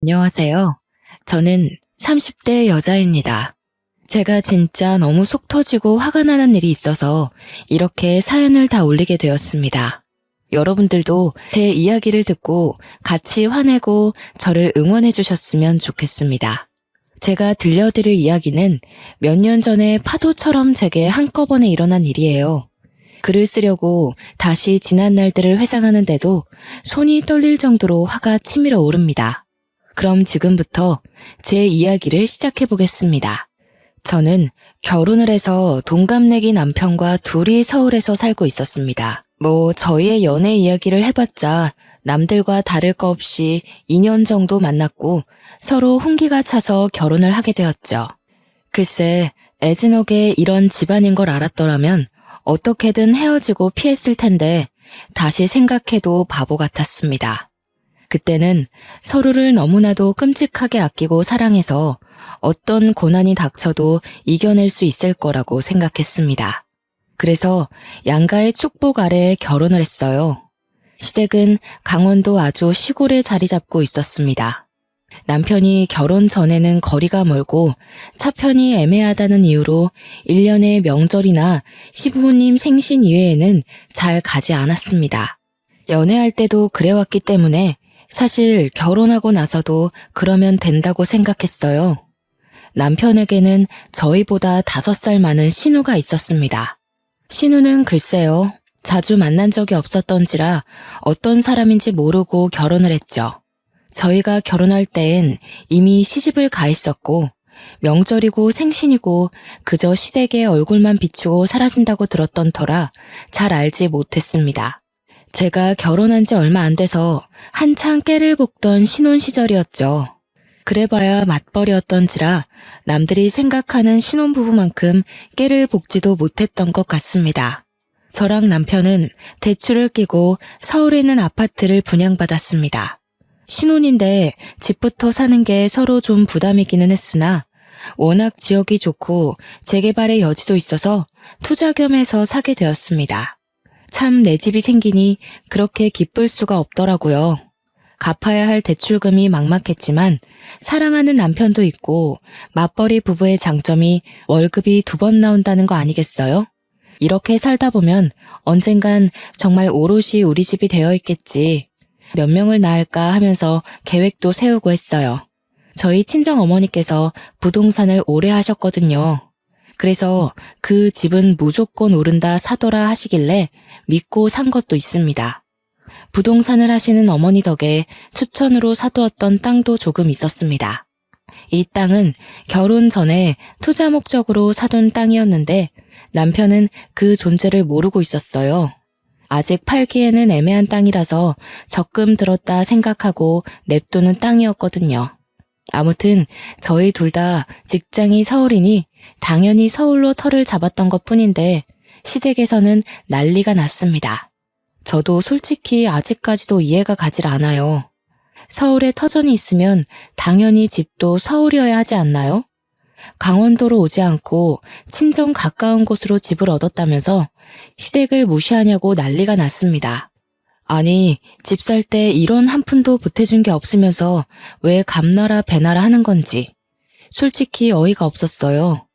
안녕하세요. 저는 30대 여자입니다. 제가 진짜 너무 속 터지고 화가 나는 일이 있어서 이렇게 사연을 다 올리게 되었습니다. 여러분들도 제 이야기를 듣고 같이 화내고 저를 응원해 주셨으면 좋겠습니다. 제가 들려드릴 이야기는 몇 년 전에 파도처럼 제게 한꺼번에 일어난 일이에요. 글을 쓰려고 다시 지난 날들을 회상하는데도 손이 떨릴 정도로 화가 치밀어 오릅니다. 그럼 지금부터 제 이야기를 시작해 보겠습니다. 저는 결혼을 해서 동갑내기 남편과 둘이 서울에서 살고 있었습니다. 저희의 연애 이야기를 해봤자 남들과 다를 거 없이 2년 정도 만났고 서로 훈기가 차서 결혼을 하게 되었죠. 글쎄, 애진옥에 이런 집안인 걸 알았더라면 어떻게든 헤어지고 피했을 텐데 다시 생각해도 바보 같았습니다. 그때는 서로를 너무나도 끔찍하게 아끼고 사랑해서 어떤 고난이 닥쳐도 이겨낼 수 있을 거라고 생각했습니다. 그래서 양가의 축복 아래 결혼을 했어요. 시댁은 강원도 아주 시골에 자리 잡고 있었습니다. 남편이 결혼 전에는 거리가 멀고 차편이 애매하다는 이유로 1년의 명절이나 시부모님 생신 이외에는 잘 가지 않았습니다. 연애할 때도 그래왔기 때문에 사실 결혼하고 나서도 그러면 된다고 생각했어요. 남편에게는 저희보다 5살 많은 신우가 있었습니다. 신우는 글쎄요, 자주 만난 적이 없었던지라 어떤 사람인지 모르고 결혼을 했죠. 저희가 결혼할 때엔 이미 시집을 가 있었고 명절이고 생신이고 그저 시댁의 얼굴만 비추고 사라진다고 들었던 터라 잘 알지 못했습니다. 제가 결혼한 지 얼마 안 돼서 한창 깨를 볶던 신혼 시절이었죠. 그래봐야 맞벌이였던지라 남들이 생각하는 신혼부부만큼 깨를 볶지도 못했던 것 같습니다. 저랑 남편은 대출을 끼고 서울에 있는 아파트를 분양받았습니다. 신혼인데 집부터 사는 게 서로 좀 부담이기는 했으나 워낙 지역이 좋고 재개발의 여지도 있어서 투자 겸 해서 사게 되었습니다. 참 내 집이 생기니 그렇게 기쁠 수가 없더라고요. 갚아야 할 대출금이 막막했지만 사랑하는 남편도 있고 맞벌이 부부의 장점이 월급이 2번 나온다는 거 아니겠어요? 이렇게 살다 보면 언젠간 정말 오롯이 우리 집이 되어 있겠지. 몇 명을 낳을까 하면서 계획도 세우고 했어요. 저희 친정 어머니께서 부동산을 오래 하셨거든요. 그래서 그 집은 무조건 오른다 사더라 하시길래 믿고 산 것도 있습니다. 부동산을 하시는 어머니 덕에 추천으로 사두었던 땅도 조금 있었습니다. 이 땅은 결혼 전에 투자 목적으로 사둔 땅이었는데 남편은 그 존재를 모르고 있었어요. 아직 팔기에는 애매한 땅이라서 적금 들었다 생각하고 냅두는 땅이었거든요. 아무튼 저희 둘 다 직장이 서울이니 당연히 서울로 터를 잡았던 것뿐인데 시댁에서는 난리가 났습니다. 저도 솔직히 아직까지도 이해가 가질 않아요. 서울에 터전이 있으면 당연히 집도 서울이어야 하지 않나요? 강원도로 오지 않고 친정 가까운 곳으로 집을 얻었다면서 시댁을 무시하냐고 난리가 났습니다. 아니, 집 살 때 이런 한 푼도 보태준 게 없으면서 왜 감나라 배나라 하는 건지 솔직히 어이가 없었어요.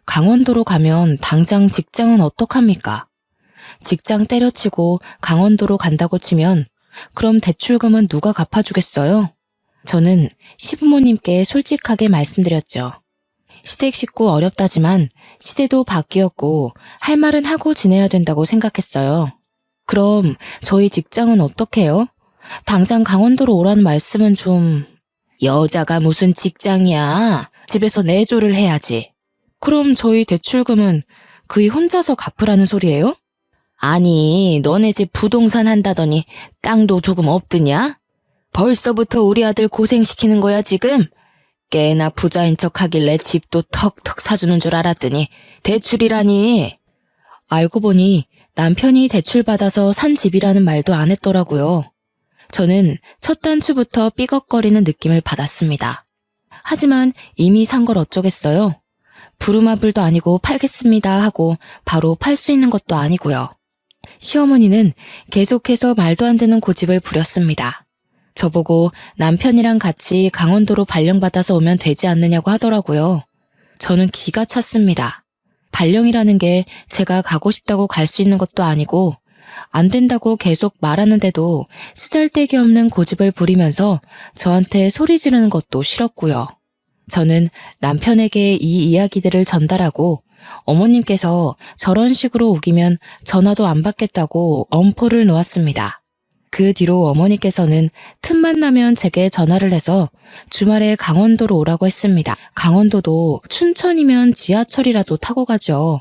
강원도로 가면 당장 직장은 어떡합니까? 직장 때려치고 강원도로 간다고 치면 그럼 대출금은 누가 갚아주겠어요? 저는 시부모님께 솔직하게 말씀드렸죠. 시댁 식구 어렵다지만 시대도 바뀌었고 할 말은 하고 지내야 된다고 생각했어요. 그럼 저희 직장은 어떻게 해요? 당장 강원도로 오라는 말씀은 좀... 여자가 무슨 직장이야. 집에서 내조를 해야지. 그럼 저희 대출금은 그이 혼자서 갚으라는 소리예요? 아니, 너네 집 부동산 한다더니 땅도 조금 없드냐? 벌써부터 우리 아들 고생시키는 거야 지금? 꽤나 부자인 척 하길래 집도 턱턱 사주는 줄 알았더니 대출이라니. 알고 보니 남편이 대출받아서 산 집이라는 말도 안 했더라고요. 저는 첫 단추부터 삐걱거리는 느낌을 받았습니다. 하지만 이미 산 걸 어쩌겠어요. 부루마블도 아니고 팔겠습니다 하고 바로 팔 수 있는 것도 아니고요. 시어머니는 계속해서 말도 안 되는 고집을 부렸습니다. 저보고 남편이랑 같이 강원도로 발령받아서 오면 되지 않느냐고 하더라고요. 저는 기가 찼습니다. 발령이라는 게 제가 가고 싶다고 갈 수 있는 것도 아니고 안 된다고 계속 말하는데도 쓰잘데기 없는 고집을 부리면서 저한테 소리 지르는 것도 싫었고요. 저는 남편에게 이 이야기들을 전달하고 어머님께서 저런 식으로 우기면 전화도 안 받겠다고 엄포를 놓았습니다. 그 뒤로 어머니께서는 틈만 나면 제게 전화를 해서 주말에 강원도로 오라고 했습니다. 강원도도 춘천이면 지하철이라도 타고 가죠.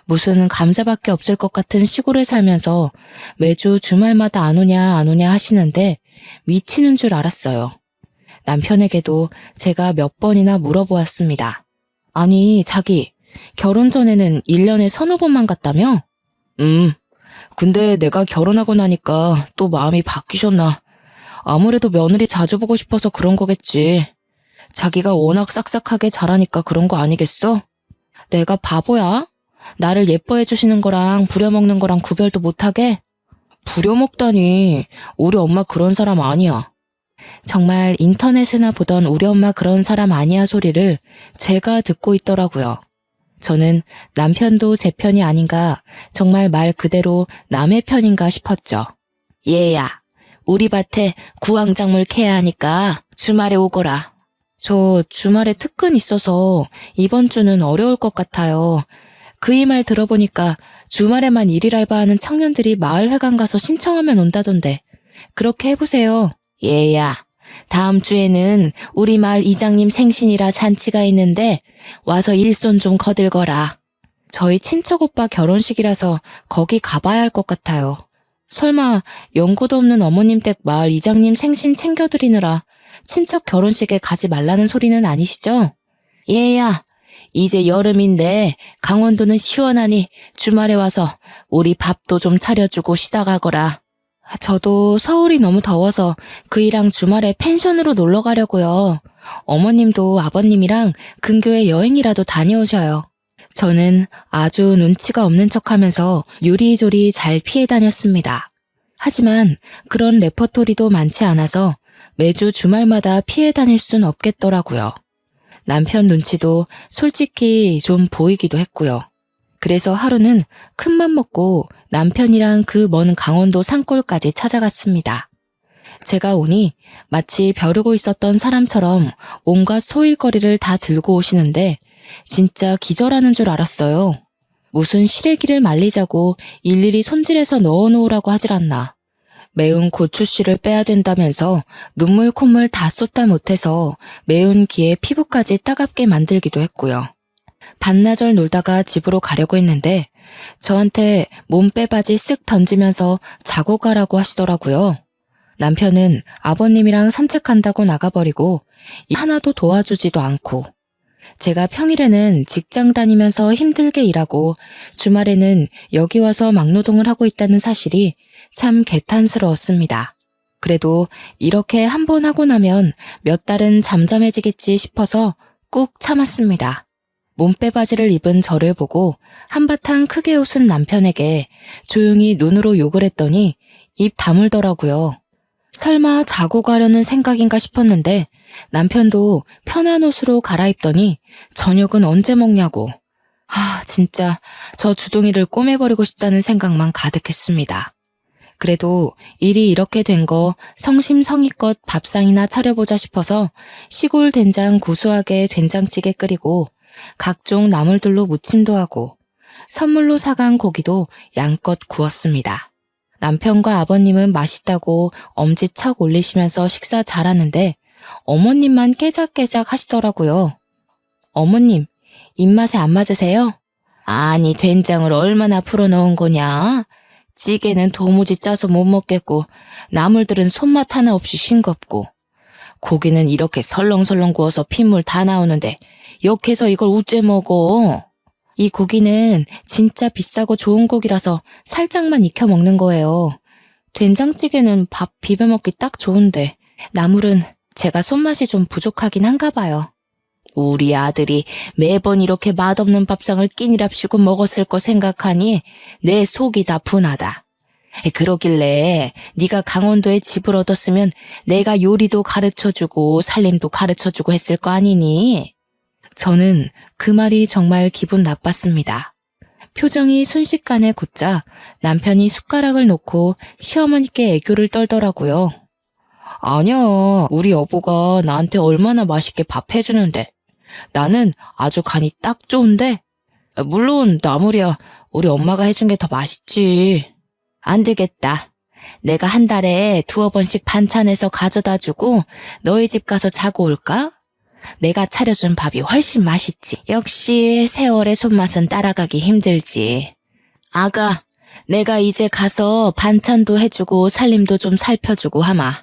무슨 감자밖에 없을 것 같은 시골에 살면서 매주 주말마다 안 오냐 하시는데 미치는 줄 알았어요. 남편에게도 제가 몇 번이나 물어보았습니다. 아니, 자기, 결혼 전에는 1년에 서너 번만 갔다며? 근데 내가 결혼하고 나니까 또 마음이 바뀌셨나. 아무래도 며느리 자주 보고 싶어서 그런 거겠지. 자기가 워낙 싹싹하게 잘하니까 그런 거 아니겠어? 내가 바보야? 나를 예뻐해 주시는 거랑 부려먹는 거랑 구별도 못하게? 부려먹다니, 우리 엄마 그런 사람 아니야. 정말 인터넷에나 보던 우리 엄마 그런 사람 아니야 소리를 제가 듣고 있더라고요. 저는 남편도 제 편이 아닌가, 정말 말 그대로 남의 편인가 싶었죠. 얘야, 우리 밭에 구황작물 캐야 하니까 주말에 오거라. 저 주말에 특근 있어서 이번 주는 어려울 것 같아요. 그이 말 들어보니까 주말에만 일일 알바하는 청년들이 마을회관 가서 신청하면 온다던데. 그렇게 해보세요. 얘야, 다음 주에는 우리 마을 이장님 생신이라 잔치가 있는데 와서 일손 좀 거들거라. 저희 친척 오빠 결혼식이라서 거기 가봐야 할 것 같아요. 설마 연고도 없는 어머님 댁 마을 이장님 생신 챙겨드리느라 친척 결혼식에 가지 말라는 소리는 아니시죠? 얘야, 이제 여름인데 강원도는 시원하니 주말에 와서 우리 밥도 좀 차려주고 쉬다 가거라. 저도 서울이 너무 더워서 그이랑 주말에 펜션으로 놀러 가려고요. 어머님도 아버님이랑 근교에 여행이라도 다녀오셔요. 저는 아주 눈치가 없는 척하면서 요리조리 잘 피해 다녔습니다. 하지만 그런 레퍼토리도 많지 않아서 매주 주말마다 피해 다닐 순 없겠더라고요. 남편 눈치도 솔직히 좀 보이기도 했고요. 그래서 하루는 큰맘 먹고 남편이랑 그 먼 강원도 산골까지 찾아갔습니다. 제가 오니 마치 벼르고 있었던 사람처럼 온갖 소일거리를 다 들고 오시는데 진짜 기절하는 줄 알았어요. 무슨 시래기를 말리자고 일일이 손질해서 넣어놓으라고 하질 않나. 매운 고추씨를 빼야 된다면서 눈물 콧물 다 쏟다 못해서 매운 기에 피부까지 따갑게 만들기도 했고요. 반나절 놀다가 집으로 가려고 했는데 저한테 몸빼바지 쓱 던지면서 자고 가라고 하시더라고요. 남편은 아버님이랑 산책한다고 나가버리고 하나도 도와주지도 않고, 제가 평일에는 직장 다니면서 힘들게 일하고 주말에는 여기 와서 막노동을 하고 있다는 사실이 참 개탄스러웠습니다. 그래도 이렇게 한 번 하고 나면 몇 달은 잠잠해지겠지 싶어서 꾹 참았습니다. 몸빼바지를 입은 저를 보고 한바탕 크게 웃은 남편에게 조용히 눈으로 욕을 했더니 입 다물더라고요. 설마 자고 가려는 생각인가 싶었는데 남편도 편한 옷으로 갈아입더니 저녁은 언제 먹냐고. 진짜 저 주둥이를 꼬매버리고 싶다는 생각만 가득했습니다. 그래도 일이 이렇게 된 거 성심성의껏 밥상이나 차려보자 싶어서 시골 된장 구수하게 된장찌개 끓이고 각종 나물들로 무침도 하고 선물로 사간 고기도 양껏 구웠습니다. 남편과 아버님은 맛있다고 엄지척 올리시면서 식사 잘하는데 어머님만 깨작깨작 하시더라고요. 어머님, 입맛에 안 맞으세요? 아니, 된장을 얼마나 풀어넣은 거냐? 찌개는 도무지 짜서 못 먹겠고 나물들은 손맛 하나 없이 싱겁고 고기는 이렇게 설렁설렁 구워서 핏물 다 나오는데 역해서 이걸 우째 먹어. 이 고기는 진짜 비싸고 좋은 고기라서 살짝만 익혀 먹는 거예요. 된장찌개는 밥 비벼 먹기 딱 좋은데 나물은 제가 손맛이 좀 부족하긴 한가 봐요. 우리 아들이 매번 이렇게 맛없는 밥상을 끼니랍시고 먹었을 거 생각하니 내 속이 다 분하다. 그러길래 네가 강원도에 집을 얻었으면 내가 요리도 가르쳐주고 살림도 가르쳐주고 했을 거 아니니? 저는 그 말이 정말 기분 나빴습니다. 표정이 순식간에 굳자 남편이 숟가락을 놓고 시어머니께 애교를 떨더라고요. 아니야, 우리 여보가 나한테 얼마나 맛있게 밥 해주는데. 나는 아주 간이 딱 좋은데. 물론 나물이야 우리 엄마가 해준 게 더 맛있지. 안 되겠다. 내가 한 달에 2-3번씩 반찬해서 가져다 주고 너희 집 가서 자고 올까? 내가 차려준 밥이 훨씬 맛있지. 역시 세월의 손맛은 따라가기 힘들지. 아가, 내가 이제 가서 반찬도 해주고 살림도 좀 살펴주고 하마.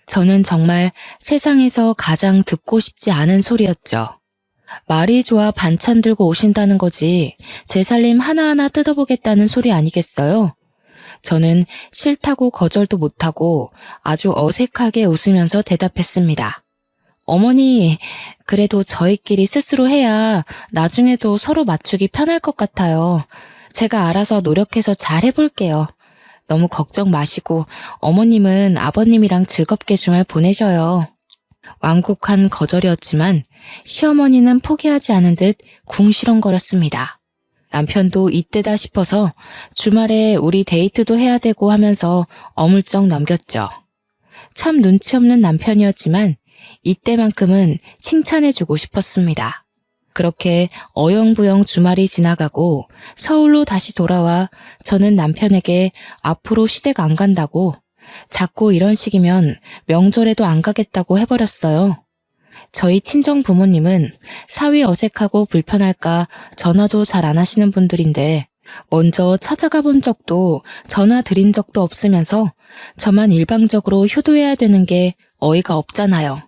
저는 정말 세상에서 가장 듣고 싶지 않은 소리였죠. 말이 좋아 반찬 들고 오신다는 거지 제 살림 하나하나 뜯어보겠다는 소리 아니겠어요? 저는 싫다고 거절도 못하고 아주 어색하게 웃으면서 대답했습니다. 어머니, 그래도 저희끼리 스스로 해야 나중에도 서로 맞추기 편할 것 같아요. 제가 알아서 노력해서 잘 해볼게요. 너무 걱정 마시고 어머님은 아버님이랑 즐겁게 주말 보내셔요. 완곡한 거절이었지만 시어머니는 포기하지 않은 듯 궁시렁거렸습니다. 남편도 이때다 싶어서 주말에 우리 데이트도 해야 되고 하면서 어물쩍 넘겼죠. 참 눈치 없는 남편이었지만 이때만큼은 칭찬해주고 싶었습니다. 그렇게 어영부영 주말이 지나가고 서울로 다시 돌아와 저는 남편에게 앞으로 시댁 안 간다고 자꾸 이런 식이면 명절에도 안 가겠다고 해버렸어요. 저희 친정 부모님은 사위 어색하고 불편할까 전화도 잘 안 하시는 분들인데 먼저 찾아가 본 적도 전화 드린 적도 없으면서 저만 일방적으로 효도해야 되는 게 어이가 없잖아요.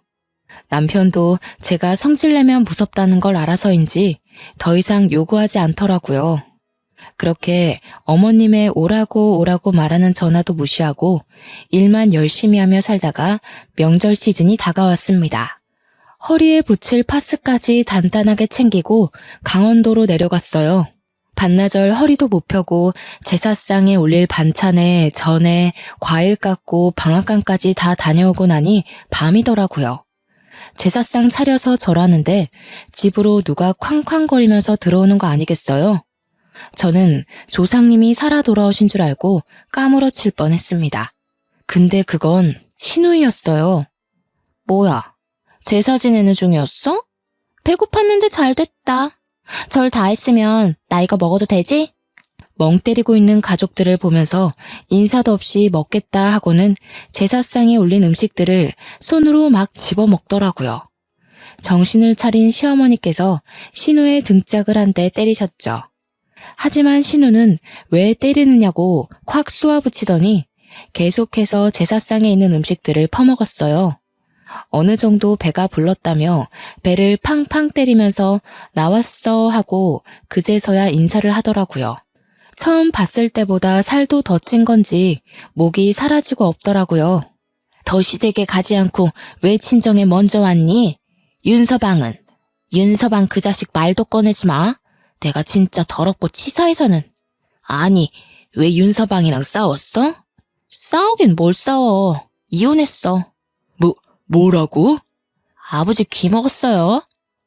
남편도 제가 성질내면 무섭다는 걸 알아서인지 더 이상 요구하지 않더라고요. 그렇게 어머님의 오라고 말하는 전화도 무시하고 일만 열심히 하며 살다가 명절 시즌이 다가왔습니다. 허리에 붙일 파스까지 단단하게 챙기고 강원도로 내려갔어요. 반나절 허리도 못 펴고 제사상에 올릴 반찬에 전에 과일 깎고 방앗간까지 다 다녀오고 나니 밤이더라고요. 제사상 차려서 절하는데 집으로 누가 쾅쾅거리면서 들어오는 거 아니겠어요? 저는 조상님이 살아 돌아오신 줄 알고 까무러칠 뻔했습니다. 근데 그건 신우이였어요. 뭐야, 제사 지내는 중이었어? 배고팠는데 잘 됐다. 절 다 했으면 나 이거 먹어도 되지? 멍 때리고 있는 가족들을 보면서 인사도 없이 먹겠다 하고는 제사상에 올린 음식들을 손으로 막 집어먹더라고요. 정신을 차린 시어머니께서 신우의 등짝을 한 대 때리셨죠. 하지만 신우는 왜 때리느냐고 콱 쏘아붙이더니 계속해서 제사상에 있는 음식들을 퍼먹었어요. 어느 정도 배가 불렀다며 배를 팡팡 때리면서 나왔어 하고 그제서야 인사를 하더라고요. 처음 봤을 때보다 살도 더 찐 건지 목이 사라지고 없더라고요. 더 시댁에 가지 않고 왜 친정에 먼저 왔니? 윤서방은? 윤서방 그 자식 말도 꺼내지 마. 내가 진짜 더럽고 치사해서는. 아니, 왜 윤서방이랑 싸웠어? 싸우긴 뭘 싸워. 이혼했어. 뭐라고? 아버지 귀 먹었어요.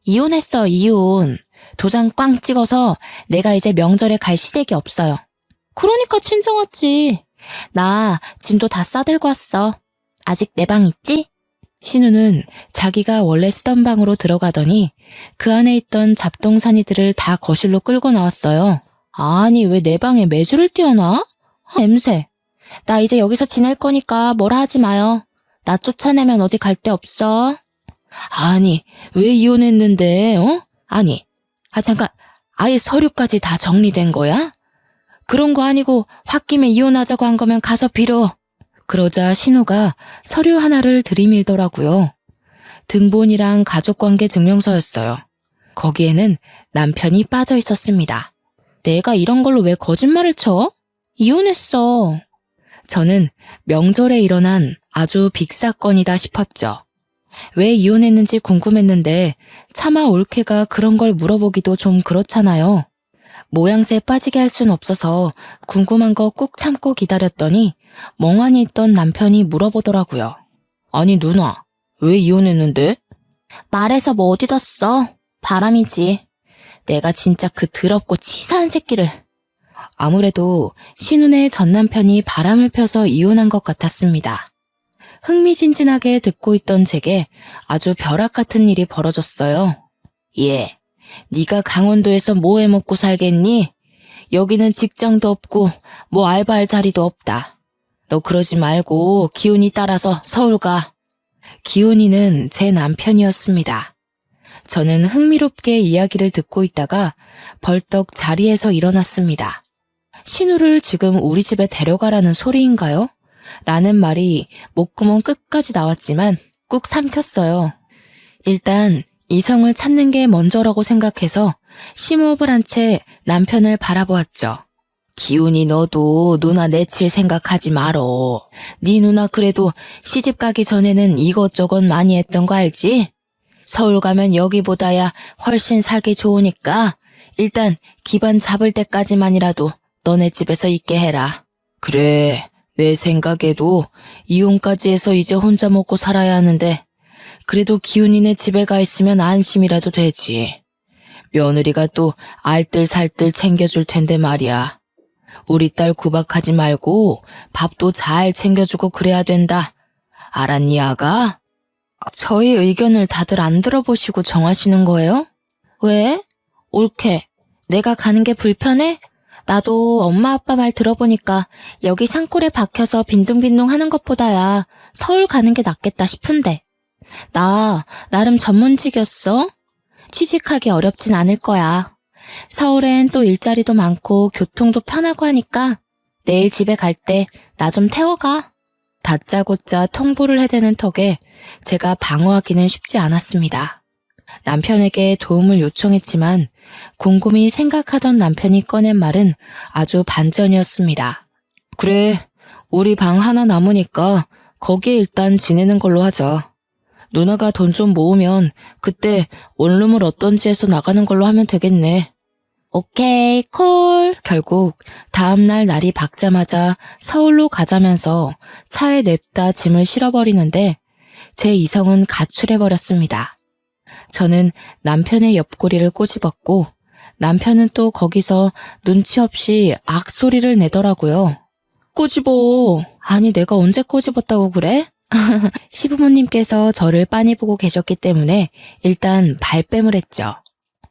이혼했어, 이혼. 도장 꽝 찍어서 내가 이제 명절에 갈 시댁이 없어요. 그러니까 친정 왔지. 나 짐도 다 싸들고 왔어. 아직 내 방 있지? 신우는 자기가 원래 쓰던 방으로 들어가더니 그 안에 있던 잡동사니들을 다 거실로 끌고 나왔어요. 아니, 왜 내 방에 매주를 띄워놔? 냄새. 나 이제 여기서 지낼 거니까 뭐라 하지 마요. 나 쫓아내면 어디 갈 데 없어. 아니, 왜 이혼했는데, 어? 아니, 잠깐, 아예 서류까지 다 정리된 거야? 그런 거 아니고 홧김에 이혼하자고 한 거면 가서 빌어. 그러자 신우가 서류 하나를 들이밀더라고요. 등본이랑 가족관계 증명서였어요. 거기에는 남편이 빠져 있었습니다. 내가 이런 걸로 왜 거짓말을 쳐? 이혼했어. 저는 명절에 일어난 아주 빅사건이다 싶었죠. 왜 이혼했는지 궁금했는데 차마 올케가 그런 걸 물어보기도 좀 그렇잖아요. 모양새 빠지게 할 순 없어서 궁금한 거 꾹 참고 기다렸더니 멍하니 있던 남편이 물어보더라고요. 아니 누나, 왜 이혼했는데? 말해서 뭐 어디다 써? 바람이지. 내가 진짜 그 더럽고 치사한 새끼를. 아무래도 신운의 전 남편이 바람을 펴서 이혼한 것 같았습니다. 흥미진진하게 듣고 있던 제게 아주 벼락 같은 일이 벌어졌어요. 예, 네가 강원도에서 뭐 해먹고 살겠니? 여기는 직장도 없고 뭐 알바할 자리도 없다. 너 그러지 말고 기훈이 따라서 서울 가. 기훈이는 제 남편이었습니다. 저는 흥미롭게 이야기를 듣고 있다가 벌떡 자리에서 일어났습니다. 신우를 지금 우리 집에 데려가라는 소리인가요? 라는 말이 목구멍 끝까지 나왔지만 꾹 삼켰어요. 일단 이성을 찾는 게 먼저라고 생각해서 심호흡을 한 채 남편을 바라보았죠. 기훈이 너도 누나 내칠 생각하지 말어. 네 누나 그래도 시집 가기 전에는 이것저것 많이 했던 거 알지? 서울 가면 여기보다야 훨씬 살기 좋으니까 일단 기반 잡을 때까지만이라도 너네 집에서 있게 해라. 그래, 내 생각에도 이혼까지 해서 이제 혼자 먹고 살아야 하는데 그래도 기훈이네 집에 가 있으면 안심이라도 되지. 며느리가 또 알뜰살뜰 챙겨줄 텐데 말이야. 우리 딸 구박하지 말고 밥도 잘 챙겨주고 그래야 된다. 알았니, 아가? 저희 의견을 다들 안 들어보시고 정하시는 거예요? 왜? 옳게. 내가 가는 게 불편해? 나도 엄마 아빠 말 들어보니까 여기 산골에 박혀서 빈둥빈둥 하는 것보다야 서울 가는 게 낫겠다 싶은데. 나 나름 전문직이었어. 취직하기 어렵진 않을 거야. 서울엔 또 일자리도 많고 교통도 편하고 하니까 내일 집에 갈 때 나 좀 태워가. 다짜고짜 통보를 해대는 턱에 제가 방어하기는 쉽지 않았습니다. 남편에게 도움을 요청했지만 곰곰이 생각하던 남편이 꺼낸 말은 아주 반전이었습니다. 그래, 우리 방 하나 남으니까 거기에 일단 지내는 걸로 하자. 누나가 돈 좀 모으면 그때 원룸을 어떤지 해서 나가는 걸로 하면 되겠네. 오케이, 콜. 결국 다음날 날이 밝자마자 서울로 가자면서 차에 냅다 짐을 실어버리는데 제 이성은 가출해버렸습니다. 저는 남편의 옆구리를 꼬집었고 남편은 또 거기서 눈치 없이 악소리를 내더라고요. 꼬집어. 아니 내가 언제 꼬집었다고 그래? 시부모님께서 저를 빤히 보고 계셨기 때문에 일단 발뺌을 했죠.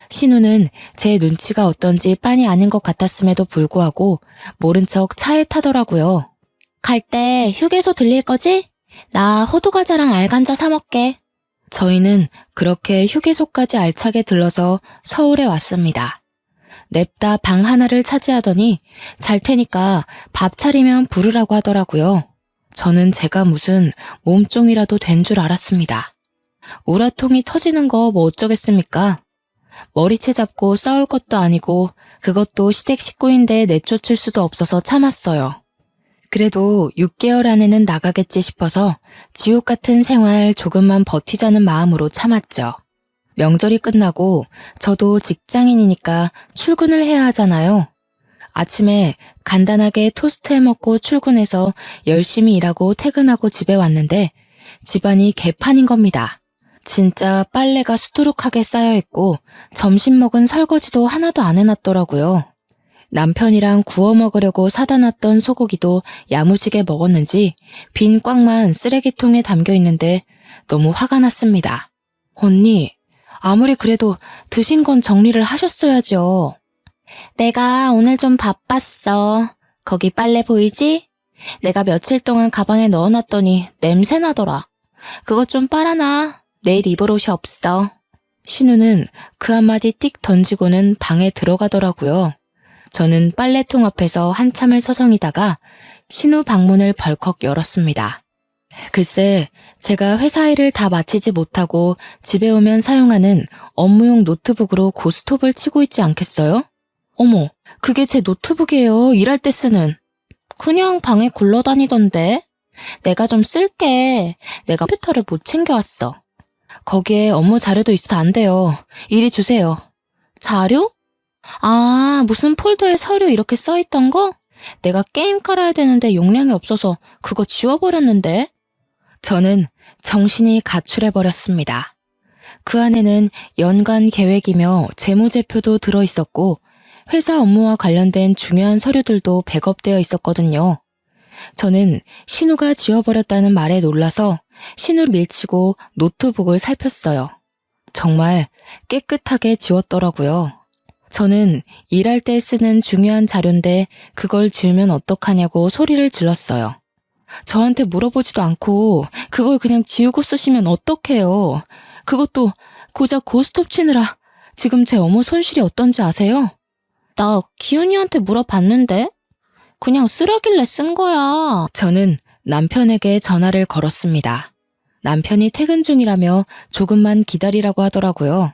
신우는 제 눈치가 어떤지 빤히 아는 것 같았음에도 불구하고 모른 척 차에 타더라고요. 갈 때 휴게소 들릴 거지? 나 호두과자랑 알감자 사 먹게. 저희는 그렇게 휴게소까지 알차게 들러서 서울에 왔습니다. 냅다 방 하나를 차지하더니 잘 테니까 밥 차리면 부르라고 하더라고요. 저는 제가 무슨 몸종이라도 된 줄 알았습니다. 우라통이 터지는 거 뭐 어쩌겠습니까? 머리채 잡고 싸울 것도 아니고 그것도 시댁 식구인데 내쫓을 수도 없어서 참았어요. 그래도 6개월 안에는 나가겠지 싶어서 지옥 같은 생활 조금만 버티자는 마음으로 참았죠. 명절이 끝나고 저도 직장인이니까 출근을 해야 하잖아요. 아침에 간단하게 토스트 해먹고 출근해서 열심히 일하고 퇴근하고 집에 왔는데 집안이 개판인 겁니다. 진짜 빨래가 수두룩하게 쌓여있고 점심 먹은 설거지도 하나도 안 해놨더라고요. 남편이랑 구워 먹으려고 사다 놨던 소고기도 야무지게 먹었는지 빈 꽉만 쓰레기통에 담겨 있는데 너무 화가 났습니다. 언니, 아무리 그래도 드신 건 정리를 하셨어야죠. 내가 오늘 좀 바빴어. 거기 빨래 보이지? 내가 며칠 동안 가방에 넣어놨더니 냄새 나더라. 그것 좀 빨아놔. 내일 입을 옷이 없어. 신우는 그 한마디 띡 던지고는 방에 들어가더라고요. 저는 빨래통 앞에서 한참을 서성이다가 신우 방문을 벌컥 열었습니다. 글쎄, 제가 회사 일을 다 마치지 못하고 집에 오면 사용하는 업무용 노트북으로 고스톱을 치고 있지 않겠어요? 어머, 그게 제 노트북이에요. 일할 때 쓰는. 그냥 방에 굴러다니던데. 내가 좀 쓸게. 내가 컴퓨터를 못 챙겨왔어. 거기에 업무 자료도 있어서 안 돼요. 이리 주세요. 자료? 아, 무슨 폴더에 서류 이렇게 써있던 거? 내가 게임 깔아야 되는데 용량이 없어서 그거 지워버렸는데. 저는 정신이 가출해버렸습니다. 그 안에는 연간 계획이며 재무제표도 들어있었고 회사 업무와 관련된 중요한 서류들도 백업되어 있었거든요. 저는 신우가 지워버렸다는 말에 놀라서 신우를 밀치고 노트북을 살폈어요. 정말 깨끗하게 지웠더라고요. 저는 일할 때 쓰는 중요한 자료인데 그걸 지우면 어떡하냐고 소리를 질렀어요. 저한테 물어보지도 않고 그걸 그냥 지우고 쓰시면 어떡해요. 그것도 고작 고스톱 치느라 지금 제 업무 손실이 어떤지 아세요? 나 기훈이한테 물어봤는데 그냥 쓰라길래 쓴 거야. 저는 남편에게 전화를 걸었습니다. 남편이 퇴근 중이라며 조금만 기다리라고 하더라고요.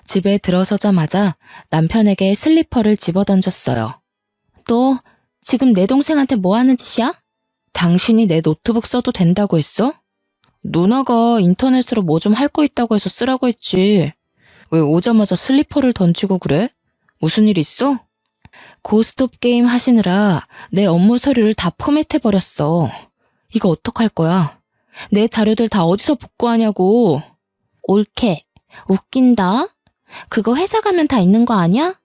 집에 들어서자마자 남편에게 슬리퍼를 집어던졌어요. 너 지금 내 동생한테 뭐 하는 짓이야? 당신이 내 노트북 써도 된다고 했어? 누나가 인터넷으로 뭐 좀 할 거 있다고 해서 쓰라고 했지. 왜 오자마자 슬리퍼를 던지고 그래? 무슨 일 있어? 고스톱 게임 하시느라 내 업무 서류를 다 포맷해버렸어. 이거 어떡할 거야? 내 자료들 다 어디서 복구하냐고. 옳게. 웃긴다. 그거 회사 가면 다 있는 거 아니야?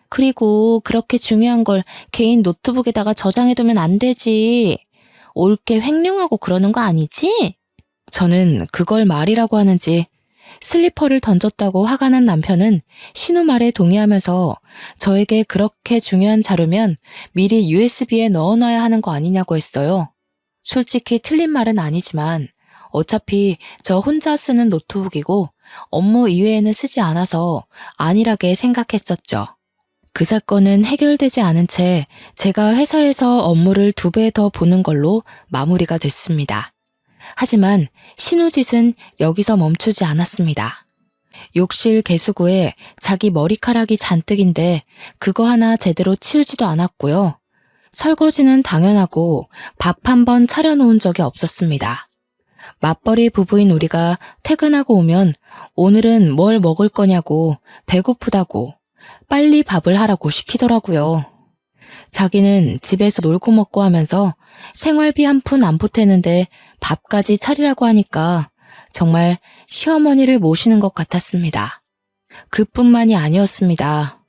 그리고 그렇게 중요한 걸 개인 노트북에다가 저장해두면 안 되지. 옳게 횡령하고 그러는 거 아니지? 저는 그걸 말이라고 하는지 슬리퍼를 던졌다고 화가 난 남편은 신우 말에 동의하면서 저에게 그렇게 중요한 자료면 미리 USB에 넣어놔야 하는 거 아니냐고 했어요. 솔직히 틀린 말은 아니지만 어차피 저 혼자 쓰는 노트북이고 업무 이외에는 쓰지 않아서 안일하게 생각했었죠. 그 사건은 해결되지 않은 채 제가 회사에서 업무를 2배 더 보는 걸로 마무리가 됐습니다. 하지만 신우짓은 여기서 멈추지 않았습니다. 욕실 개수구에 자기 머리카락이 잔뜩인데 그거 하나 제대로 치우지도 않았고요. 설거지는 당연하고 밥 한 번 차려놓은 적이 없었습니다. 맞벌이 부부인 우리가 퇴근하고 오면 오늘은 뭘 먹을 거냐고 배고프다고 빨리 밥을 하라고 시키더라고요. 자기는 집에서 놀고 먹고 하면서 생활비 한 푼 안 보태는데 밥까지 차리라고 하니까 정말 시어머니를 모시는 것 같았습니다. 그뿐만이 아니었습니다.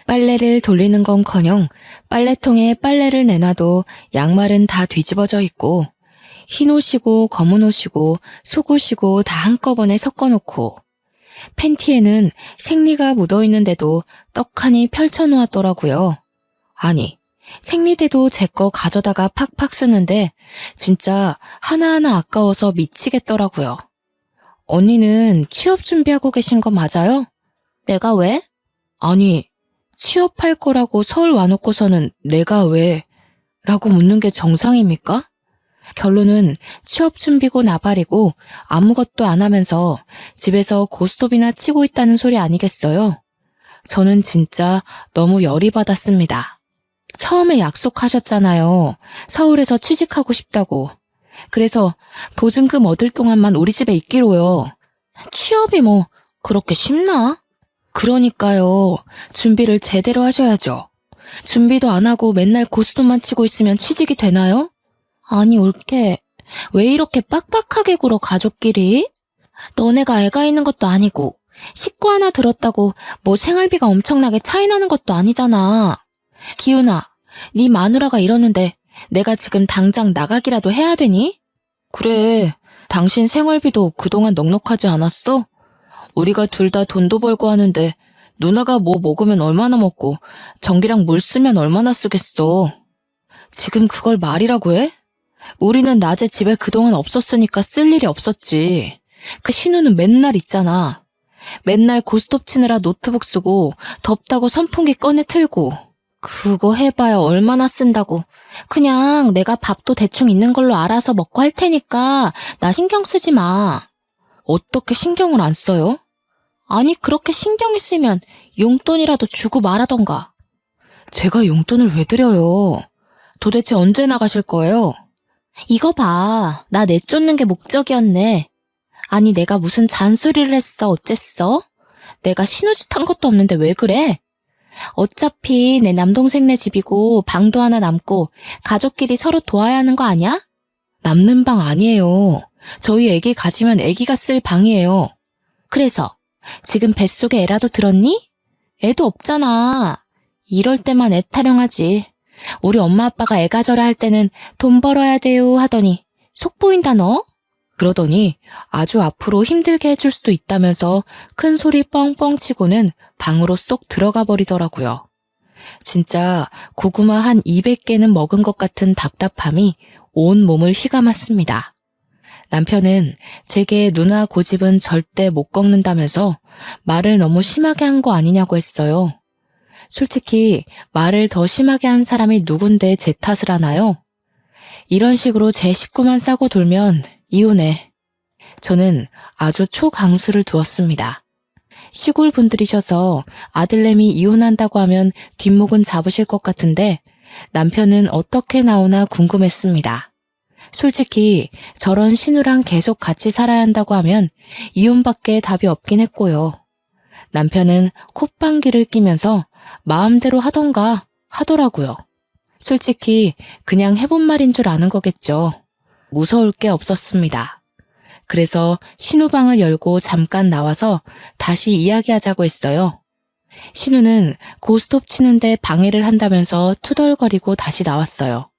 빨래를 돌리는 건커녕 빨래통에 빨래를 내놔도 양말은 다 뒤집어져 있고 흰 옷이고 검은 옷이고 속옷이고 다 한꺼번에 섞어놓고 팬티에는 생리가 묻어있는데도 떡하니 펼쳐놓았더라고요. 아니, 생리대도 제 거 가져다가 팍팍 쓰는데 진짜 하나하나 아까워서 미치겠더라고요. 언니는 취업 준비하고 계신 거 맞아요? 내가 왜? 아니, 취업할 거라고 서울 와놓고서는 내가 왜? 라고 묻는 게 정상입니까? 결론은 취업 준비고 나발이고 아무것도 안 하면서 집에서 고스톱이나 치고 있다는 소리 아니겠어요? 저는 진짜 너무 열이 받았습니다. 처음에 약속하셨잖아요. 서울에서 취직하고 싶다고. 그래서 보증금 얻을 동안만 우리 집에 있기로요. 취업이 뭐 그렇게 쉽나? 그러니까요. 준비를 제대로 하셔야죠. 준비도 안 하고 맨날 고스톱만 치고 있으면 취직이 되나요? 아니 올케, 왜 이렇게 빡빡하게 굴어 가족끼리? 너네가 애가 있는 것도 아니고 식구 하나 들었다고 뭐 생활비가 엄청나게 차이 나는 것도 아니잖아. 기훈아, 네 마누라가 이러는데 내가 지금 당장 나가기라도 해야 되니? 그래, 당신 생활비도 그동안 넉넉하지 않았어? 우리가 둘 다 돈도 벌고 하는데 누나가 뭐 먹으면 얼마나 먹고 전기랑 물 쓰면 얼마나 쓰겠어. 지금 그걸 말이라고 해? 우리는 낮에 집에 그동안 없었으니까 쓸 일이 없었지. 그 신우는 맨날 있잖아. 맨날 고스톱 치느라 노트북 쓰고 덥다고 선풍기 꺼내 틀고. 그거 해봐야 얼마나 쓴다고. 그냥 내가 밥도 대충 있는 걸로 알아서 먹고 할 테니까 나 신경 쓰지 마. 어떻게 신경을 안 써요? 아니 그렇게 신경이 쓰면 용돈이라도 주고 말하던가. 제가 용돈을 왜 드려요? 도대체 언제 나가실 거예요? 이거 봐. 나 내쫓는 게 목적이었네. 아니 내가 무슨 잔소리를 했어 어쨌어? 내가 신우짓 한 것도 없는데 왜 그래? 어차피 내 남동생네 집이고 방도 하나 남고 가족끼리 서로 도와야 하는 거 아니야? 남는 방 아니에요. 저희 애기 가지면 애기가 쓸 방이에요. 그래서 지금 뱃속에 애라도 들었니? 애도 없잖아. 이럴 때만 애 타령하지. 우리 엄마 아빠가 애 가져라 할 때는 돈 벌어야 돼요 하더니 속 보인다 너? 그러더니 아주 앞으로 힘들게 해줄 수도 있다면서 큰 소리 뻥뻥 치고는 방으로 쏙 들어가 버리더라고요. 진짜 고구마 한 200개는 먹은 것 같은 답답함이 온 몸을 휘감았습니다. 남편은 제게 누나 고집은 절대 못 꺾는다면서 말을 너무 심하게 한 거 아니냐고 했어요. 솔직히 말을 더 심하게 한 사람이 누군데 제 탓을 하나요? 이런 식으로 제 식구만 싸고 돌면 이혼해. 저는 아주 초강수를 두었습니다. 시골 분들이셔서 아들내미 이혼한다고 하면 뒷목은 잡으실 것 같은데 남편은 어떻게 나오나 궁금했습니다. 솔직히 저런 신우랑 계속 같이 살아야 한다고 하면 이혼밖에 답이 없긴 했고요. 남편은 콧방귀를 뀌면서 마음대로 하던가 하더라고요. 솔직히 그냥 해본 말인 줄 아는 거겠죠. 무서울 게 없었습니다. 그래서 신우방을 열고 잠깐 나와서 다시 이야기하자고 했어요. 신우는 고스톱 치는데 방해를 한다면서 투덜거리고 다시 나왔어요.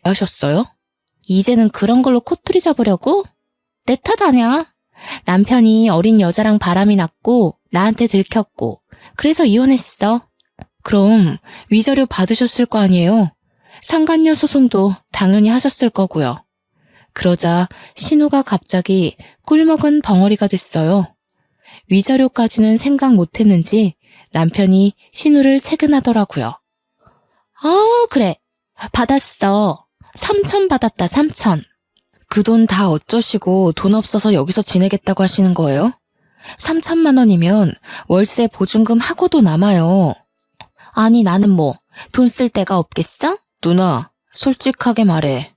왜 하셨어요? 이제는 그런 걸로 코투리 잡으려고? 내 탓 아냐? 남편이 어린 여자랑 바람이 났고 나한테 들켰고 그래서 이혼했어. 그럼 위자료 받으셨을 거 아니에요? 상간녀 소송도 당연히 하셨을 거고요. 그러자 신우가 갑자기 꿀먹은 벙어리가 됐어요. 위자료까지는 생각 못했는지 남편이 신우를 채근하더라고요. 그래. 받았어. 3천 받았다 3천. 그 돈 다 어쩌시고 돈 없어서 여기서 지내겠다고 하시는 거예요? 3천만 원이면 월세 보증금 하고도 남아요. 아니 나는 뭐 돈 쓸 데가 없겠어? 누나, 솔직하게 말해.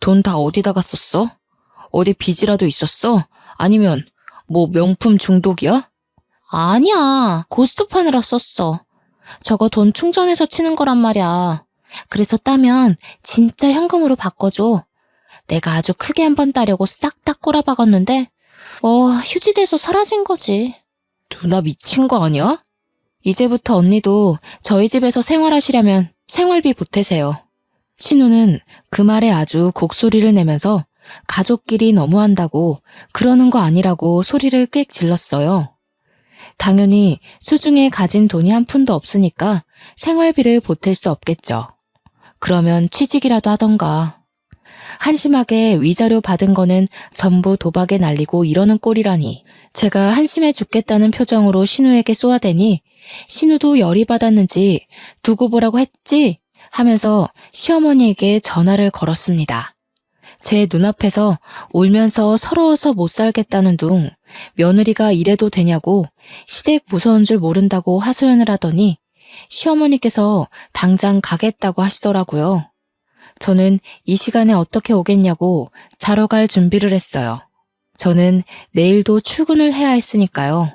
돈 다 어디다가 썼어? 어디 빚이라도 있었어? 아니면 뭐 명품 중독이야? 아니야, 고스톱 하느라 썼어. 저거 돈 충전해서 치는 거란 말이야. 그래서 따면 진짜 현금으로 바꿔줘. 내가 아주 크게 한번 따려고 싹 다 꼬라박았는데 휴지돼서 사라진 거지. 누나 미친 거 아니야? 이제부터 언니도 저희 집에서 생활하시려면 생활비 보태세요. 신우는 그 말에 아주 곡소리를 내면서 가족끼리 너무한다고 그러는 거 아니라고 소리를 꽥 질렀어요. 당연히 수중에 가진 돈이 한 푼도 없으니까 생활비를 보탤 수 없겠죠. 그러면 취직이라도 하던가. 한심하게 위자료 받은 거는 전부 도박에 날리고 이러는 꼴이라니. 제가 한심해 죽겠다는 표정으로 신우에게 쏘아대니 신우도 열이 받았는지 두고 보라고 했지? 하면서 시어머니에게 전화를 걸었습니다. 제 눈앞에서 울면서 서러워서 못 살겠다는 둥 며느리가 이래도 되냐고 시댁 무서운 줄 모른다고 하소연을 하더니 시어머니께서 당장 가겠다고 하시더라고요. 저는 이 시간에 어떻게 오겠냐고 자러 갈 준비를 했어요. 저는 내일도 출근을 해야 했으니까요.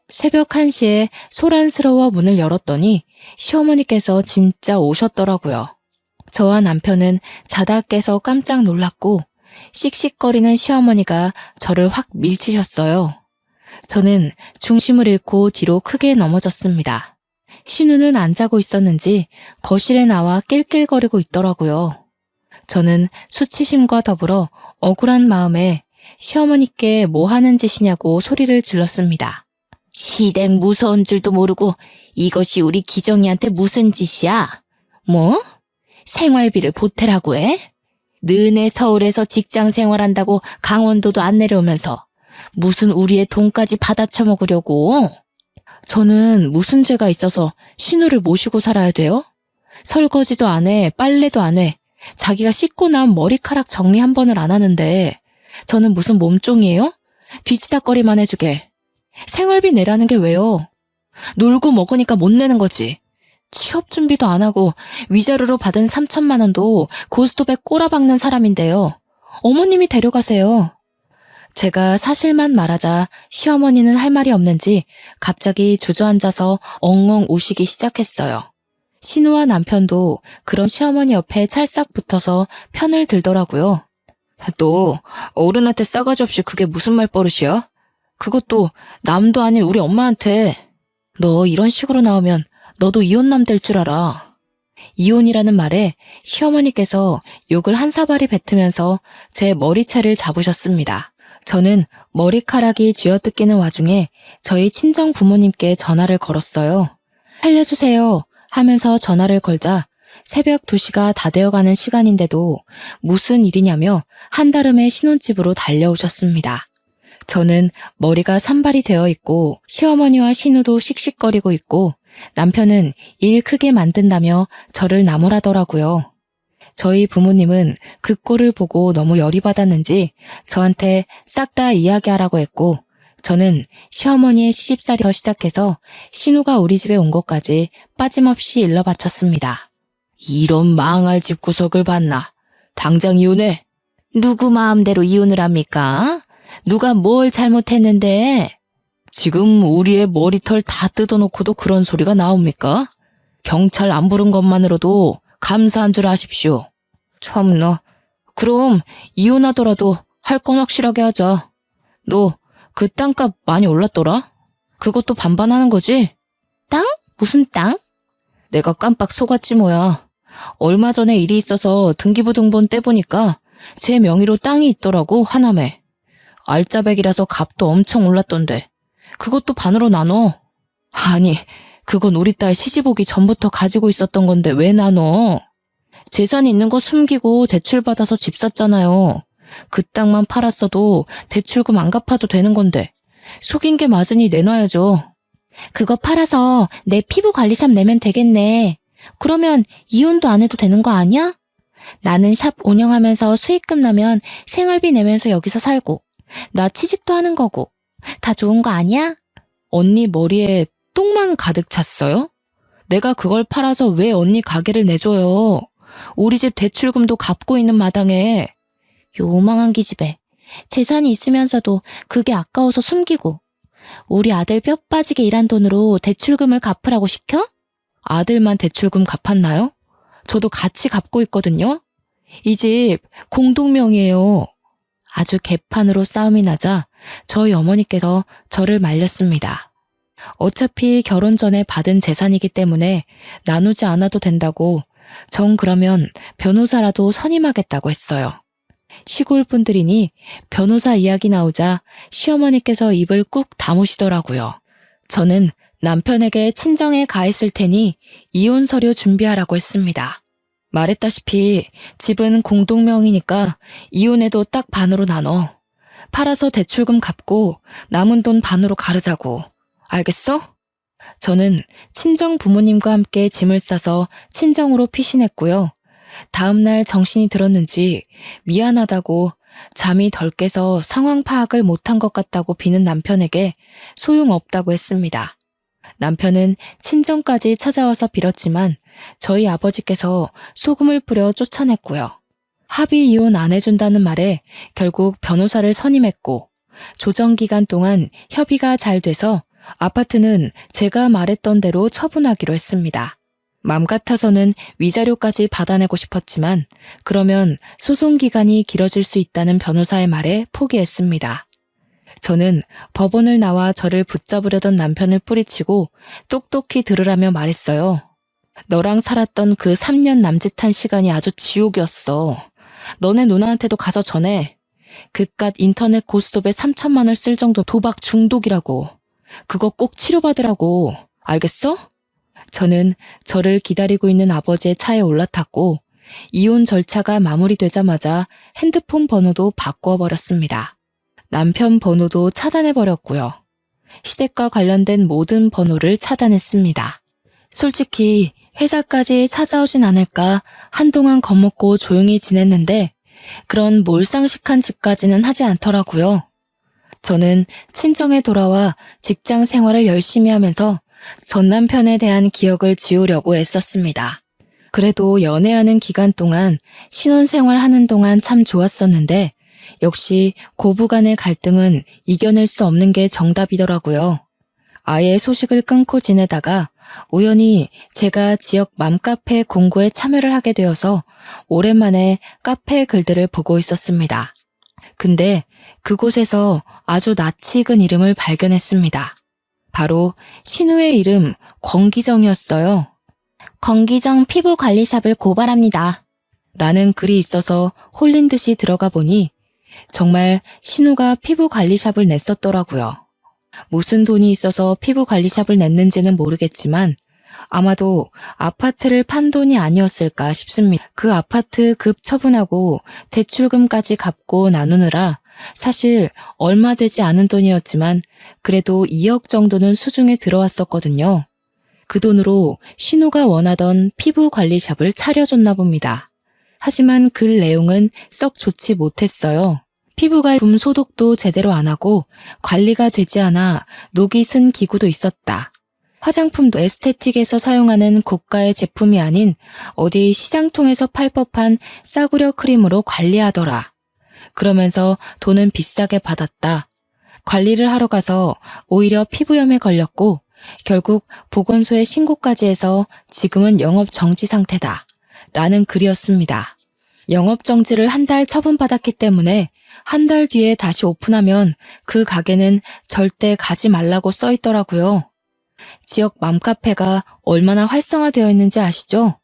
새벽 1시에 소란스러워 문을 열었더니 시어머니께서 진짜 오셨더라고요. 저와 남편은 자다 깨서 깜짝 놀랐고 씩씩거리는 시어머니가 저를 확 밀치셨어요. 저는 중심을 잃고 뒤로 크게 넘어졌습니다. 신우는 안 자고 있었는지 거실에 나와 낄낄거리고 있더라고요. 저는 수치심과 더불어 억울한 마음에 시어머니께 뭐 하는 짓이냐고 소리를 질렀습니다. 시댁 무서운 줄도 모르고 이것이 우리 기정이한테 무슨 짓이야? 뭐? 생활비를 보태라고 해? 너네 서울에서 직장 생활한다고 강원도도 안 내려오면서 무슨 우리의 돈까지 받아쳐먹으려고? 저는 무슨 죄가 있어서 신우를 모시고 살아야 돼요? 설거지도 안 해, 빨래도 안 해. 자기가 씻고 나온 머리카락 정리 한 번을 안 하는데 저는 무슨 몸종이에요? 뒤치다꺼리만 해주게. 생활비 내라는 게 왜요? 놀고 먹으니까 못 내는 거지. 취업 준비도 안 하고 위자료로 받은 3천만 원도 고스톱에 꼬라박는 사람인데요. 어머님이 데려가세요. 제가 사실만 말하자 시어머니는 할 말이 없는지 갑자기 주저앉아서 엉엉 우시기 시작했어요. 신우와 남편도 그런 시어머니 옆에 찰싹 붙어서 편을 들더라고요. 너 어른한테 싸가지 없이 그게 무슨 말버릇이야? 그것도 남도 아닌 우리 엄마한테. 너 이런 식으로 나오면 너도 이혼남 될 줄 알아. 이혼이라는 말에 시어머니께서 욕을 한 사발이 뱉으면서 제 머리채를 잡으셨습니다. 저는 머리카락이 쥐어뜯기는 와중에 저희 친정 부모님께 전화를 걸었어요. 살려주세요 하면서 전화를 걸자 새벽 2시가 다 되어가는 시간인데도 무슨 일이냐며 한달음에 신혼집으로 달려오셨습니다. 저는 머리가 산발이 되어 있고 시어머니와 신우도 씩씩거리고 있고 남편은 일 크게 만든다며 저를 나무라더라고요. 저희 부모님은 그 꼴을 보고 너무 열이 받았는지 저한테 싹 다 이야기하라고 했고 저는 시어머니의 시집살이부터 시작해서 신우가 우리 집에 온 것까지 빠짐없이 일러 바쳤습니다. 이런 망할 집구석을 봤나? 당장 이혼해. 누구 마음대로 이혼을 합니까? 누가 뭘 잘못했는데? 지금 우리의 머리털 다 뜯어놓고도 그런 소리가 나옵니까? 경찰 안 부른 것만으로도 감사한 줄 아십시오. 참나. 그럼 이혼하더라도 할 건 확실하게 하자. 너 그 땅값 많이 올랐더라? 그것도 반반하는 거지? 땅? 무슨 땅? 내가 깜빡 속았지 뭐야. 얼마 전에 일이 있어서 등기부등본 떼보니까 제 명의로 땅이 있더라고, 하남에. 알짜배기라서 값도 엄청 올랐던데. 그것도 반으로 나눠. 아니, 그건 우리 딸 시집 오기 전부터 가지고 있었던 건데 왜 나눠? 재산 있는 거 숨기고 대출 받아서 집 샀잖아요. 그 땅만 팔았어도 대출금 안 갚아도 되는 건데 속인 게 맞으니 내놔야죠. 그거 팔아서 내 피부 관리샵 내면 되겠네. 그러면 이혼도 안 해도 되는 거 아니야? 나는 샵 운영하면서 수익금 나면 생활비 내면서 여기서 살고 나 취직도 하는 거고 다 좋은 거 아니야? 언니 머리에 똥만 가득 찼어요? 내가 그걸 팔아서 왜 언니 가게를 내줘요? 우리 집 대출금도 갚고 있는 마당에. 요망한 기집애. 재산이 있으면서도 그게 아까워서 숨기고 우리 아들 뼈 빠지게 일한 돈으로 대출금을 갚으라고 시켜? 아들만 대출금 갚았나요? 저도 같이 갚고 있거든요. 이 집 공동명의예요. 아주 개판으로 싸움이 나자 저희 어머니께서 저를 말렸습니다. 어차피 결혼 전에 받은 재산이기 때문에 나누지 않아도 된다고 정 그러면 변호사라도 선임하겠다고 했어요. 시골 분들이니 변호사 이야기 나오자 시어머니께서 입을 꾹 다무시더라고요. 저는 남편에게 친정에 가 있을 테니 이혼 서류 준비하라고 했습니다. 말했다시피 집은 공동명의니까 이혼해도 딱 반으로 나눠. 팔아서 대출금 갚고 남은 돈 반으로 가르자고. 알겠어? 저는 친정 부모님과 함께 짐을 싸서 친정으로 피신했고요. 다음날 정신이 들었는지 미안하다고 잠이 덜 깨서 상황 파악을 못한 것 같다고 비는 남편에게 소용없다고 했습니다. 남편은 친정까지 찾아와서 빌었지만 저희 아버지께서 소금을 뿌려 쫓아냈고요. 합의 이혼 안 해준다는 말에 결국 변호사를 선임했고 조정 기간 동안 협의가 잘 돼서 아파트는 제가 말했던 대로 처분하기로 했습니다. 맘 같아서는 위자료까지 받아내고 싶었지만 그러면 소송 기간이 길어질 수 있다는 변호사의 말에 포기했습니다. 저는 법원을 나와 저를 붙잡으려던 남편을 뿌리치고 똑똑히 들으라며 말했어요. 너랑 살았던 그 3년 남짓한 시간이 아주 지옥이었어. 너네 누나한테도 가서 전해. 그깟 인터넷 고스톱에 3천만 원을 쓸 정도 도박 중독이라고. 그거 꼭 치료받으라고. 알겠어? 저는 저를 기다리고 있는 아버지의 차에 올라탔고 이혼 절차가 마무리되자마자 핸드폰 번호도 바꾸어버렸습니다. 남편 번호도 차단해버렸고요. 시댁과 관련된 모든 번호를 차단했습니다. 솔직히 회사까지 찾아오진 않을까 한동안 겁먹고 조용히 지냈는데 그런 몰상식한 짓까지는 하지 않더라고요. 저는 친정에 돌아와 직장 생활을 열심히 하면서 전 남편에 대한 기억을 지우려고 애썼습니다. 그래도 연애하는 기간 동안 신혼생활 하는 동안 참 좋았었는데 역시 고부 간의 갈등은 이겨낼 수 없는 게 정답이더라고요. 아예 소식을 끊고 지내다가 우연히 제가 지역 맘카페 공고에 참여를 하게 되어서 오랜만에 카페 글들을 보고 있었습니다. 근데 그곳에서 아주 낯이 익은 이름을 발견했습니다. 바로 신우의 이름 권기정이었어요. 권기정 피부관리샵을 고발합니다. 라는 글이 있어서 홀린 듯이 들어가 보니 정말 신우가 피부관리샵을 냈었더라고요. 무슨 돈이 있어서 피부관리샵을 냈는지는 모르겠지만 아마도 아파트를 판 돈이 아니었을까 싶습니다. 그 아파트 급 처분하고 대출금까지 갚고 나누느라 사실 얼마 되지 않은 돈이었지만 그래도 2억 정도는 수중에 들어왔었거든요. 그 돈으로 신우가 원하던 피부관리샵을 차려줬나 봅니다. 하지만 글 내용은 썩 좋지 못했어요. 피부갈품 소독도 제대로 안 하고 관리가 되지 않아 녹이 쓴 기구도 있었다. 화장품도 에스테틱에서 사용하는 고가의 제품이 아닌 어디 시장통에서 팔 법한 싸구려 크림으로 관리하더라. 그러면서 돈은 비싸게 받았다. 관리를 하러 가서 오히려 피부염에 걸렸고 결국 보건소에 신고까지 해서 지금은 영업 정지 상태다. 라는 글이었습니다. 영업 정지를 한 달 처분받았기 때문에 한 달 뒤에 다시 오픈하면 그 가게는 절대 가지 말라고 써 있더라고요. 지역 맘카페가 얼마나 활성화되어 있는지 아시죠?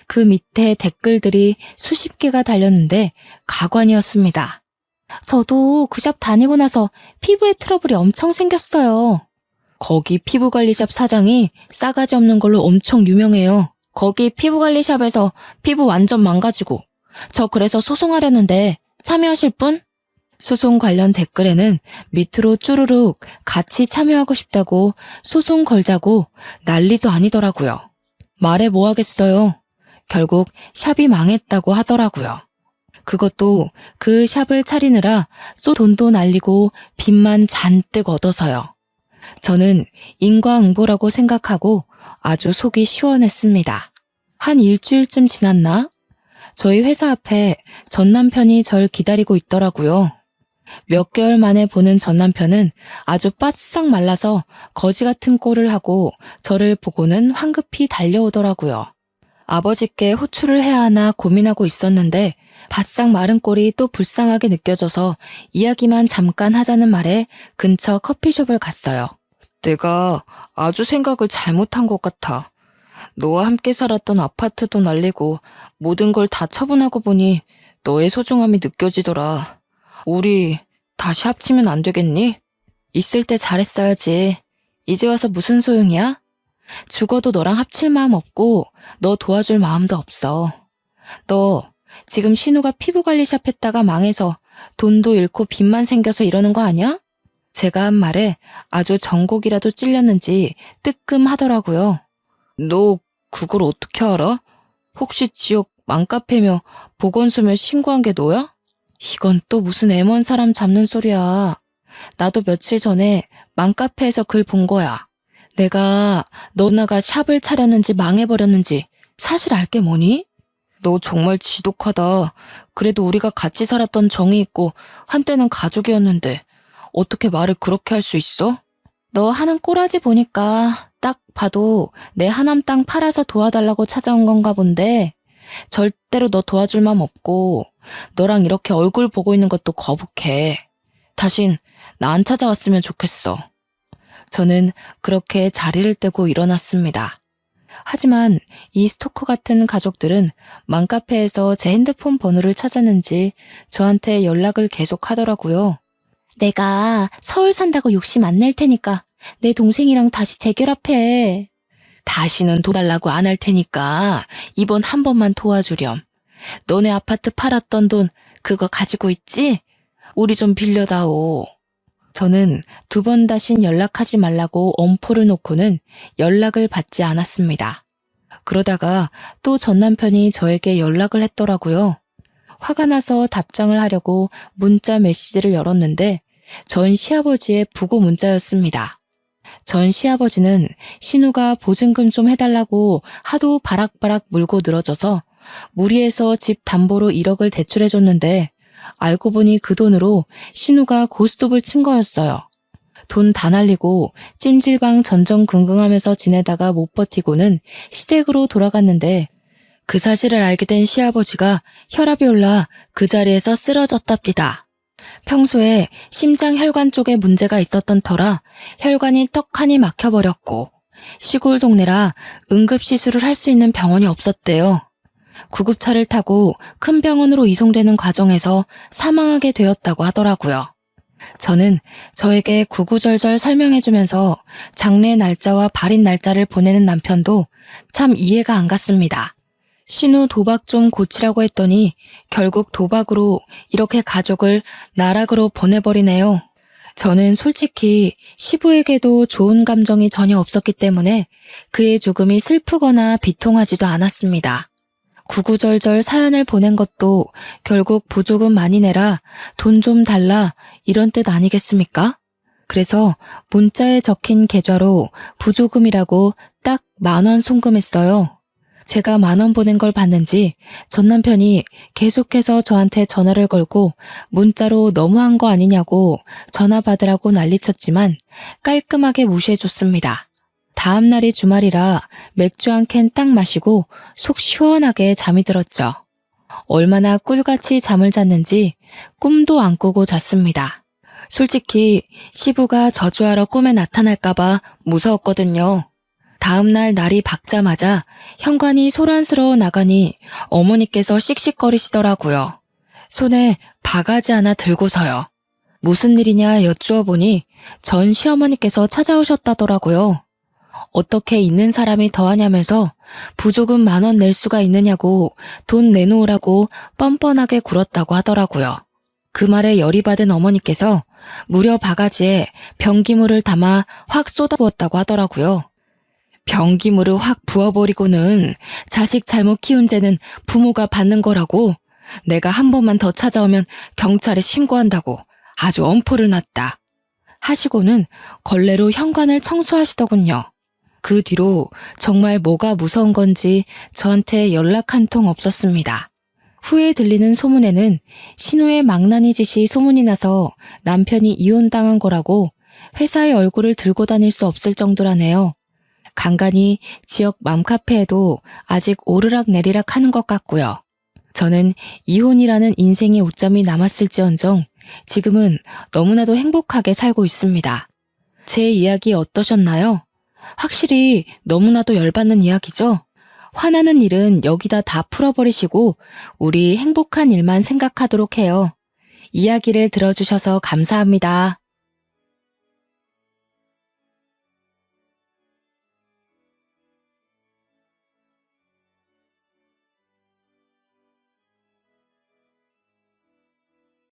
그 밑에 댓글들이 수십 개가 달렸는데 가관이었습니다. 저도 그 샵 다니고 나서 피부에 트러블이 엄청 생겼어요. 거기 피부관리샵 사장이 싸가지 없는 걸로 엄청 유명해요. 거기 피부관리샵에서 피부 완전 망가지고 저 그래서 소송하려는데 참여하실 분? 소송 관련 댓글에는 밑으로 쭈루룩 같이 참여하고 싶다고 소송 걸자고 난리도 아니더라고요. 말해 뭐 하겠어요. 결국 샵이 망했다고 하더라고요. 그것도 그 샵을 차리느라 돈도 날리고 빚만 잔뜩 얻어서요. 저는 인과응보라고 생각하고 아주 속이 시원했습니다. 한 일주일쯤 지났나? 저희 회사 앞에 전 남편이 절 기다리고 있더라고요. 몇 개월 만에 보는 전 남편은 아주 바싹 말라서 거지 같은 꼴을 하고 저를 보고는 황급히 달려오더라고요. 아버지께 호출을 해야 하나 고민하고 있었는데 바싹 마른 꼴이 또 불쌍하게 느껴져서 이야기만 잠깐 하자는 말에 근처 커피숍을 갔어요. 내가 아주 생각을 잘못한 것 같아. 너와 함께 살았던 아파트도 날리고 모든 걸 다 처분하고 보니 너의 소중함이 느껴지더라. 우리 다시 합치면 안 되겠니? 있을 때 잘했어야지. 이제 와서 무슨 소용이야? 죽어도 너랑 합칠 마음 없고 너 도와줄 마음도 없어. 너 지금 신우가 피부관리샵 했다가 망해서 돈도 잃고 빚만 생겨서 이러는 거 아니야? 제가 한 말에 아주 전곡이라도 찔렸는지 뜨끔하더라고요. 너 그걸 어떻게 알아? 혹시 지역 맘카페며 보건소며 신고한 게 너야? 이건 또 무슨 애먼 사람 잡는 소리야. 나도 며칠 전에 맘카페에서 글 본 거야. 내가 너나가 샵을 차렸는지 망해버렸는지 사실 알게 뭐니? 너 정말 지독하다. 그래도 우리가 같이 살았던 정이 있고 한때는 가족이었는데 어떻게 말을 그렇게 할 수 있어? 너 하는 꼬라지 보니까 딱 봐도 내 하남 땅 팔아서 도와달라고 찾아온 건가 본데 절대로 너 도와줄 맘 없고 너랑 이렇게 얼굴 보고 있는 것도 거북해. 다신 나 안 찾아왔으면 좋겠어. 저는 그렇게 자리를 떼고 일어났습니다. 하지만 이 스토커 같은 가족들은 맘카페에서 제 핸드폰 번호를 찾았는지 저한테 연락을 계속 하더라고요. 내가 서울 산다고 욕심 안 낼 테니까 내 동생이랑 다시 재결합해. 다시는 도달라고 안 할 테니까 이번 한 번만 도와주렴. 너네 아파트 팔았던 돈 그거 가지고 있지? 우리 좀 빌려다오. 저는 2번 다신 연락하지 말라고 엄포를 놓고는 연락을 받지 않았습니다. 그러다가 또 전 남편이 저에게 연락을 했더라고요. 화가 나서 답장을 하려고 문자 메시지를 열었는데 전 시아버지의 부고 문자였습니다. 전 시아버지는 신우가 보증금 좀 해달라고 하도 바락바락 물고 늘어져서 무리해서 집 담보로 1억을 대출해줬는데 알고 보니 그 돈으로 신우가 고스톱을 친 거였어요. 돈 다 날리고 찜질방 전전긍긍하면서 지내다가 못 버티고는 시댁으로 돌아갔는데 그 사실을 알게 된 시아버지가 혈압이 올라 그 자리에서 쓰러졌답니다. 평소에 심장 혈관 쪽에 문제가 있었던 터라 혈관이 떡하니 막혀버렸고 시골 동네라 응급시술을 할 수 있는 병원이 없었대요. 구급차를 타고 큰 병원으로 이송되는 과정에서 사망하게 되었다고 하더라고요. 저는 저에게 구구절절 설명해주면서 장례 날짜와 발인 날짜를 보내는 남편도 참 이해가 안 갔습니다. 신우 도박 좀 고치라고 했더니 결국 도박으로 이렇게 가족을 나락으로 보내버리네요. 저는 솔직히 시부에게도 좋은 감정이 전혀 없었기 때문에 그의 죽음이 슬프거나 비통하지도 않았습니다. 구구절절 사연을 보낸 것도 결국 부조금 많이 내라, 돈 좀 달라 이런 뜻 아니겠습니까? 그래서 문자에 적힌 계좌로 부조금이라고 딱 10,000원 송금했어요. 제가 10,000원 보낸 걸 봤는지 전 남편이 계속해서 저한테 전화를 걸고 문자로 너무한 거 아니냐고 전화 받으라고 난리쳤지만 깔끔하게 무시해줬습니다. 다음 날이 주말이라 맥주 한 캔 딱 마시고 속 시원하게 잠이 들었죠. 얼마나 꿀같이 잠을 잤는지 꿈도 안 꾸고 잤습니다. 솔직히 시부가 저주하러 꿈에 나타날까봐 무서웠거든요. 다음날 날이 밝자마자 현관이 소란스러워 나가니 어머니께서 씩씩거리시더라고요. 손에 바가지 하나 들고서요. 무슨 일이냐 여쭈어 보니 전 시어머니께서 찾아오셨다더라고요. 어떻게 있는 사람이 더하냐면서 부조금 10,000원 낼 수가 있느냐고 돈 내놓으라고 뻔뻔하게 굴었다고 하더라고요. 그 말에 열이 받은 어머니께서 무려 바가지에 변기물을 담아 확 쏟아부었다고 하더라고요. 변기물을 확 부어버리고는 자식 잘못 키운 죄는 부모가 받는 거라고, 내가 한 번만 더 찾아오면 경찰에 신고한다고 아주 엄포를 놨다 하시고는 걸레로 현관을 청소하시더군요. 그 뒤로 정말 뭐가 무서운 건지 저한테 연락 한 통 없었습니다. 후에 들리는 소문에는 신우의 망나니 짓이 소문이 나서 남편이 이혼당한 거라고 회사의 얼굴을 들고 다닐 수 없을 정도라네요. 간간히 지역 맘카페에도 아직 오르락내리락 하는 것 같고요. 저는 이혼이라는 인생의 오점이 남았을지언정 지금은 너무나도 행복하게 살고 있습니다. 제 이야기 어떠셨나요? 확실히 너무나도 열받는 이야기죠? 화나는 일은 여기다 다 풀어버리시고 우리 행복한 일만 생각하도록 해요. 이야기를 들어주셔서 감사합니다.